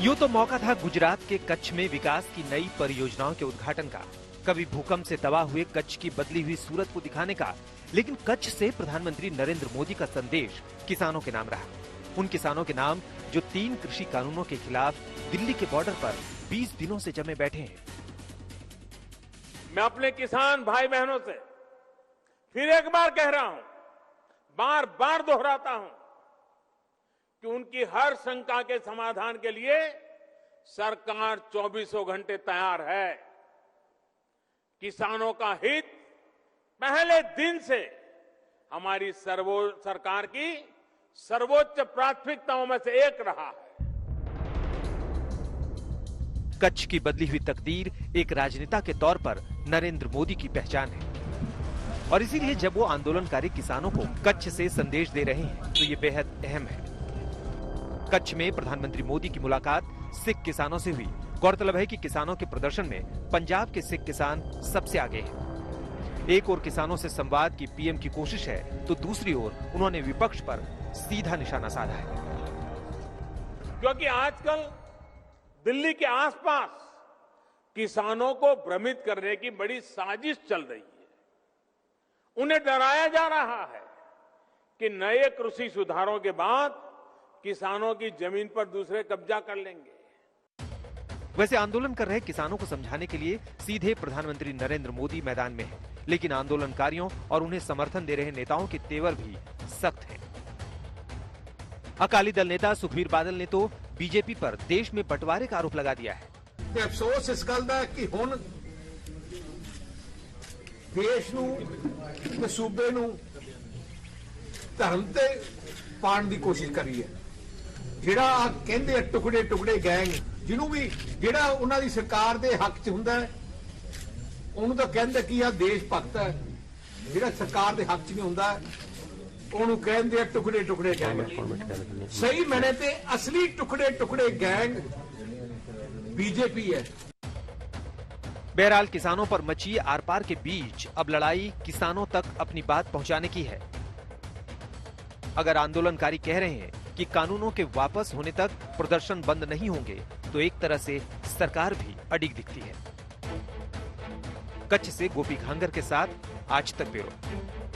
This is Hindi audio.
यूं तो मौका था गुजरात के कच्छ में विकास की नई परियोजनाओं के उद्घाटन का, कभी भूकंप से तबाह हुए कच्छ की बदली हुई सूरत को दिखाने का, लेकिन कच्छ से प्रधानमंत्री नरेंद्र मोदी का संदेश किसानों के नाम रहा। उन किसानों के नाम जो 3 कृषि कानूनों के खिलाफ दिल्ली के बॉर्डर पर 20 दिनों से जमे बैठे हैं। मैं अपने किसान भाई बहनों से फिर एक बार कह रहा हूं, बार बार दोहराता हूं कि उनकी हर शंका के समाधान के लिए सरकार 24 घंटे तैयार है। किसानों का हित पहले दिन से हमारी सरकार की सर्वोच्च प्राथमिकताओं में से एक रहा है। कच्छ की बदली हुई तकदीर एक राजनेता के तौर पर नरेंद्र मोदी की पहचान है और इसीलिए जब वो आंदोलनकारी किसानों को कच्छ से संदेश दे रहे हैं तो ये बेहद अहम है। कच्छ में प्रधानमंत्री मोदी की मुलाकात सिख किसानों से हुई। गौरतलब है कि किसानों के प्रदर्शन में पंजाब के सिख किसान सबसे आगे हैं। एक ओर किसानों से संवाद की पीएम की कोशिश है तो दूसरी ओर उन्होंने विपक्ष पर सीधा निशाना साधा है। क्योंकि आजकल दिल्ली के आसपास किसानों को भ्रमित करने की बड़ी साजिश चल रही है। उन्हें डराया जा रहा है कि नए कृषि सुधारों के बाद किसानों की जमीन पर दूसरे कब्जा कर लेंगे। वैसे आंदोलन कर रहे किसानों को समझाने के लिए सीधे प्रधानमंत्री नरेंद्र मोदी मैदान में हैं, लेकिन आंदोलनकारियों और उन्हें समर्थन दे रहे नेताओं के तेवर भी सख्त हैं। अकाली दल नेता सुखबीर बादल ने तो बीजेपी पर देश में बंटवारे का आरोप लगा दिया है। अफसोस इस गल दा कि हुण देश नूं ते सूबे नूं धर्म ते पाण दी कोशिश करी है। ਜਿਹੜਾ ਕਹਿੰਦੇ ਟੁਕੜੇ ਟੁਕੜੇ ਗੈਂਗ ਜਿਹਨੂੰ ਵੀ ਜਿਹੜਾ ਉਹਨਾਂ ਦੀ ਸਰਕਾਰ ਦੇ ਹੱਕ 'ਚ ਹੁੰਦਾ ਹੈ ਉਹਨੂੰ ਤਾਂ ਕਹਿੰਦੇ ਕੀ ਆ ਦੇਸ਼ ਭਗਤ ਹੈ। ਜਿਹੜਾ ਸਰਕਾਰ ਦੇ ਹੱਕ 'ਚ ਨਹੀਂ ਹੁੰਦਾ ਉਹਨੂੰ ਕਹਿੰਦੇ ਆ ਟੁਕੜੇ ਟੁਕੜੇ ਗੈਂਗ। ਸਹੀ ਮੈਨੇ ਤੇ ਅਸਲੀ ਟੁਕੜੇ ਟੁਕੜੇ गैंग बीजेपी है। बहरहाल किसानों पर मची आर पार के बीच अब लड़ाई किसानों तक अपनी बात पहुंचाने की है। अगर आंदोलनकारी कह रहे हैं कि कानूनों के वापस होने तक प्रदर्शन बंद नहीं होंगे तो एक तरह से सरकार भी अडिग दिखती है। कच्छ से गोपी घांगर के साथ आज तक ब्यूरो।